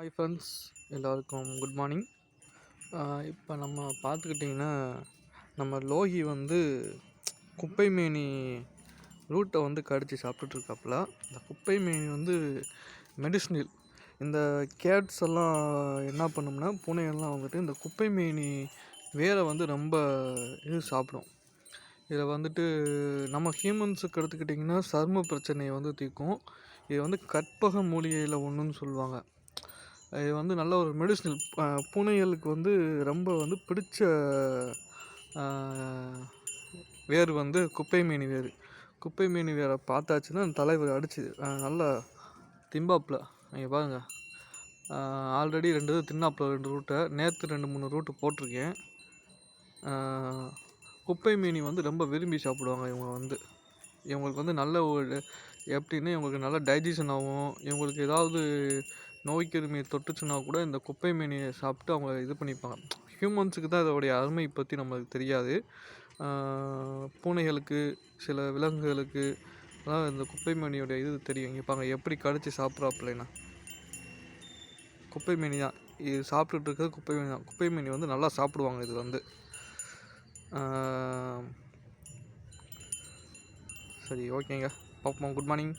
Hi friends, எல்லோருக்கும் good morning. இப்போ நம்ம பார்த்துக்கிட்டிங்கன்னா, நம்ம லோகி வந்து குப்பை மேனி ரூட்டை வந்து கடித்து சாப்பிட்டுட்ருக்காப்புல. இந்த குப்பை மேனி வந்து மெடிசினல். இந்த கேட்ஸ் எல்லாம் என்ன பண்ணும்னா, பூனைகள்லாம் வந்துட்டு இந்த குப்பை மேனி வேரை வந்து ரொம்ப இது சாப்பிடும். இதில் வந்துட்டு நம்ம ஹியூமன்ஸுக்கு எடுத்துக்கிட்டிங்கன்னா சரும பிரச்சனையை வந்து தீர்க்கும். இது வந்து கற்பக மூலிகையில் ஒன்றுன்னு சொல்லுவாங்க. இது வந்து நல்ல ஒரு மெடிசினல். பூனைகளுக்கு வந்து ரொம்ப வந்து பிடிச்ச வேர் வந்து குப்பை மேனி வேர். குப்பை மேனி வேரை பார்த்தாச்சுன்னா அந்த தலைவர் அடிச்சு நல்லா திம்பாப்பில். நீங்கள் பாருங்கள், ஆல்ரெடி 2 இது தின்னாப்பில் 2 ரூட்டை. நேற்று 2-3 ரூட்டு போட்டிருக்கேன். குப்பை மேனி வந்து ரொம்ப விரும்பி சாப்பிடுவாங்க. இவங்களுக்கு வந்து நல்ல ஒரு எப்படின்னா, இவங்களுக்கு நல்லா டைஜஷன் ஆகும். இவங்களுக்கு ஏதாவது நோய் கிருமி தொட்டுச்சுன்னா கூட இந்த குப்பை மேனியை சாப்பிட்டு அவங்க இது பண்ணிப்பாங்க. ஹியூமன்ஸுக்கு தான் இதோடைய அருமை பற்றி நம்மளுக்கு தெரியாது. பூனைகளுக்கு, சில விலங்குகளுக்கு அதான் இந்த குப்பை மேனியோடைய இது தெரியும். இங்கே பாருங்க எப்படி கடிச்சு சாப்பிட்றாப்புலன்னா, குப்பை மேனி தான் இது சாப்பிட்டுட்டு இருக்கிறது. குப்பை மேனி தான். குப்பை மேனி வந்து நல்லா சாப்பிடுவாங்க. இது வந்து சரி, ஓகேங்க, பார்ப்போம். Good morning.